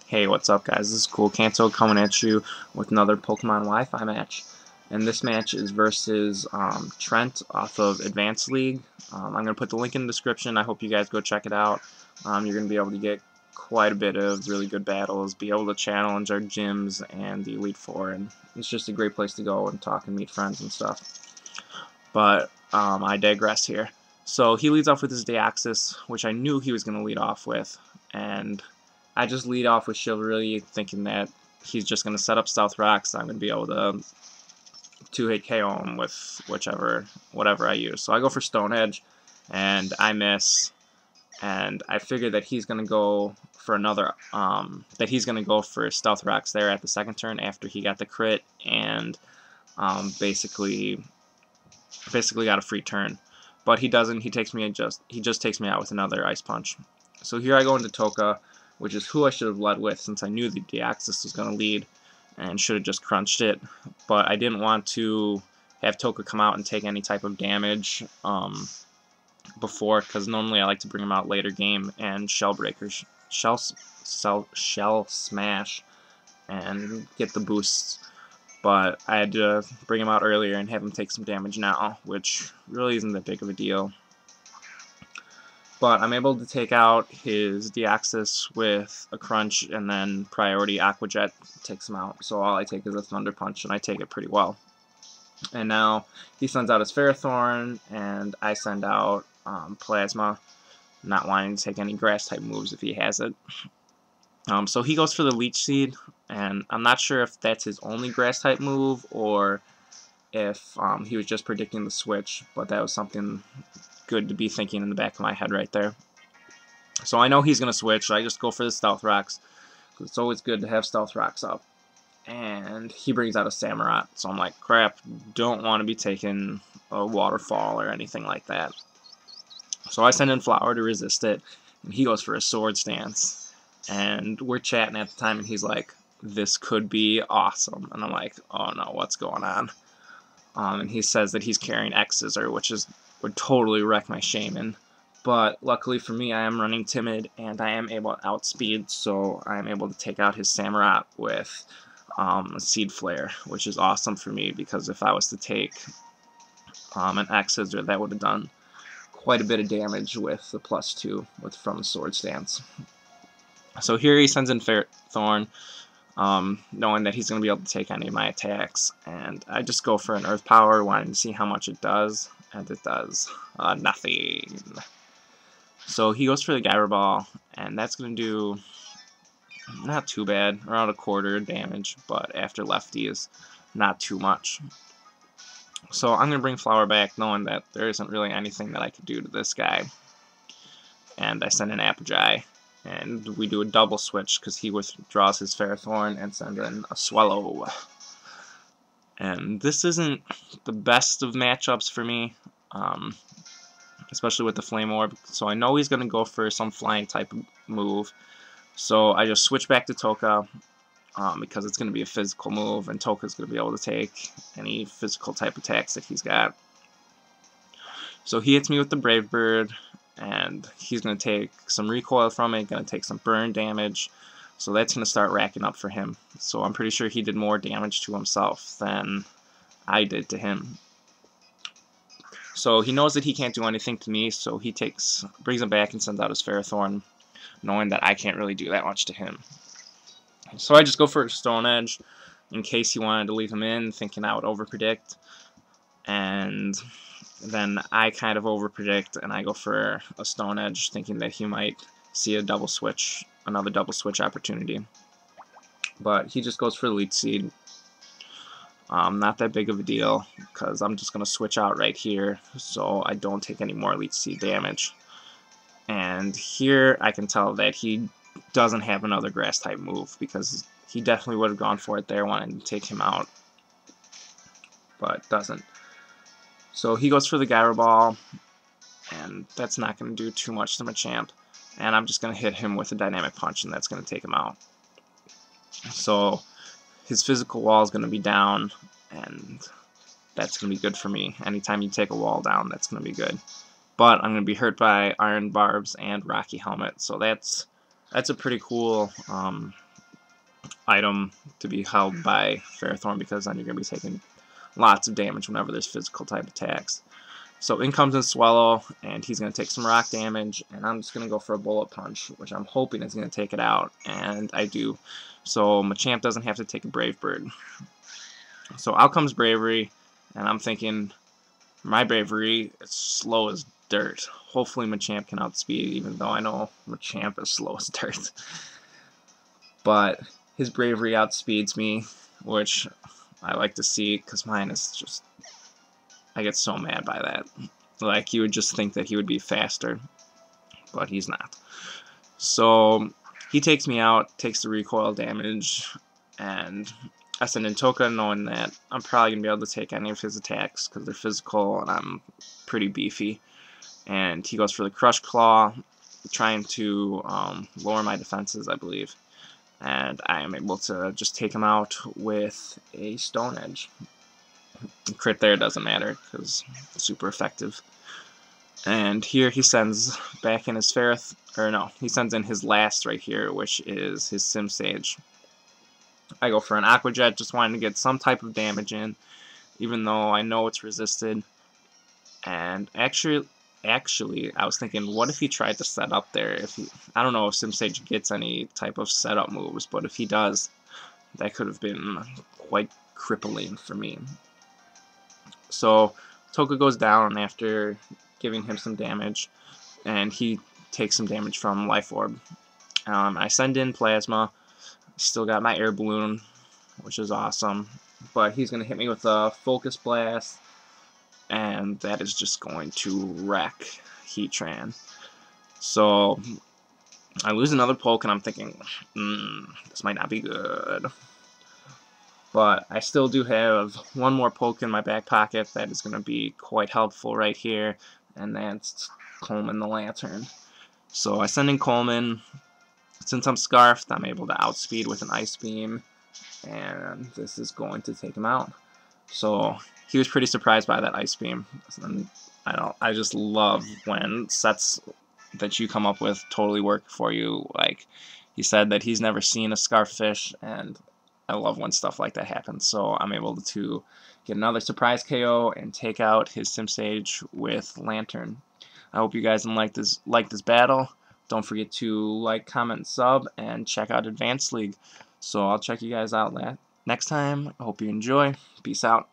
Hey, what's up guys? This is KoolKanto coming at you with another Pokemon Wi-Fi match. And this match is versus Trent off of Advanced League. I'm going to put the link in the description. I hope you guys go check it out. You're going to be able to get quite a bit of really good battles, be able to challenge our gyms and the Elite Four, and it's just a great place to go and talk and meet friends and stuff. But I digress here. So he leads off with his Deoxys, which I knew he was going to lead off with, and I just lead off with Chivalry, thinking that he's just going to set up Stealth Rocks. I'm going to be able to two-hit KO him with whatever I use. So I go for Stone Edge, and I miss, and I figure that he's going to go for another, Stealth Rocks there at the second turn after he got the crit, and basically got a free turn. But he doesn't. He just takes me out with another Ice Punch. So here I go into Toka, which is who I should have led with since I knew the Deoxys was going to lead and should have just crunched it. But I didn't want to have Toka come out and take any type of damage before, because normally I like to bring him out later game and Shell Smash and get the boosts. But I had to bring him out earlier and have him take some damage now, which really isn't that big of a deal. But I'm able to take out his Deoxys with a Crunch, and then Priority Aqua Jet takes him out. So all I take is a Thunder Punch, and I take it pretty well. And now he sends out his Ferrothorn, and I send out Plasma, not wanting to take any Grass-type moves if he has it. So he goes for the Leech Seed, and I'm not sure if that's his only Grass-type move or if he was just predicting the switch, but that was something good to be thinking in the back of my head right there. So I know he's going to switch, so I just go for the Stealth Rocks, because it's always good to have Stealth Rocks up. And he brings out a Samurott, so I'm like, crap, don't want to be taking a Waterfall or anything like that. So I send in Flower to resist it, and he goes for a Sword Stance. And we're chatting at the time, and he's like, this could be awesome. And I'm like, oh no, what's going on? And he says that he's carrying X-Scissor, which would totally wreck my Shaman. But luckily for me, I am running Timid, and I am able to outspeed, so I am able to take out his Samurott with a Seed Flare, which is awesome for me, because if I was to take an X-Scissor, that would have done quite a bit of damage with the +2 from the Sword Stance. So here he sends in Ferrothorn, knowing that he's going to be able to take any of my attacks, and I just go for an Earth Power, wanting to see how much it does, and it does nothing. So he goes for the Gyro Ball, and that's going to do not too bad, around a quarter damage, but after Lefty is not too much. So I'm going to bring Flower back, knowing that there isn't really anything that I could do to this guy, and I send in Apogee. And we do a double switch because he withdraws his Ferrothorn and sends in a Swallow. And this isn't the best of matchups for me, especially with the Flame Orb. So I know he's going to go for some flying type of move. So I just switch back to Toka because it's going to be a physical move, and Toka's going to be able to take any physical type attacks that he's got. So he hits me with the Brave Bird, and he's going to take some recoil from it, going to take some burn damage, so that's going to start racking up for him. So I'm pretty sure he did more damage to himself than I did to him. So he knows that he can't do anything to me, so he brings him back and sends out his Ferrothorn, knowing that I can't really do that much to him. So I just go for a Stone Edge, in case he wanted to leave him in, thinking I would overpredict, and then I kind of overpredict, and I go for a Stone Edge, thinking that he might see another double switch opportunity. But he just goes for the Leech Seed. Not that big of a deal, because I'm just going to switch out right here, so I don't take any more Leech Seed damage. And here I can tell that he doesn't have another Grass-type move, because he definitely would have gone for it there, wanting to take him out, but doesn't. So he goes for the Gyro Ball, and that's not going to do too much to Machamp, and I'm just going to hit him with a Dynamic Punch, and that's going to take him out. So his physical wall is going to be down, and that's going to be good for me. Anytime you take a wall down, that's going to be good. But I'm going to be hurt by Iron Barbs and Rocky Helmet, so that's that's a pretty cool item to be held by Ferrothorn, because then you're going to be taking lots of damage whenever there's physical type attacks. So in comes in Swallow, and he's going to take some rock damage, and I'm just going to go for a Bullet Punch, which I'm hoping is going to take it out, and I do. So Machamp doesn't have to take a Brave Bird. So out comes Bravery, and I'm thinking my Bravery is slow as dirt. Hopefully Machamp can outspeed, even though I know Machamp is slow as dirt. But his Bravery outspeeds me, which I like to see, because mine is just... I get so mad by that. Like, you would just think that he would be faster, but he's not. So he takes me out, takes the recoil damage, and I send in Toka, knowing that I'm probably going to be able to take any of his attacks because they're physical and I'm pretty beefy. And he goes for the Crush Claw, trying to lower my defenses, I believe. And I am able to just take him out with a Stone Edge. Crit there doesn't matter because it's super effective. And here he sends back in his he sends in his last right here, which is his Sim Sage. I go for an Aqua Jet, just wanting to get some type of damage in, even though I know it's resisted. And actually, I was thinking, what if he tried to set up there? I don't know if Sim Sage gets any type of setup moves, but if he does, that could have been quite crippling for me. So Toka goes down after giving him some damage, and he takes some damage from Life Orb. I send in Plasma, still got my Air Balloon, which is awesome, but he's going to hit me with a Focus Blast, and that is just going to wreck Heatran. So I lose another poke, and I'm thinking, this might not be good. But I still do have one more poke in my back pocket that is going to be quite helpful right here, and that's Coleman the Lantern. So I send in Coleman. Since I'm Scarfed, I'm able to outspeed with an Ice Beam, and this is going to take him out. So he was pretty surprised by that Ice Beam. And I just love when sets that you come up with totally work for you. Like, he said that he's never seen a Scarfish, and I love when stuff like that happens. So I'm able to get another surprise KO and take out his Sim Sage with Lantern. I hope you guys like this battle. Don't forget to like, comment, sub, and check out Advanced League. So I'll check you guys out next time. I hope you enjoy. Peace out.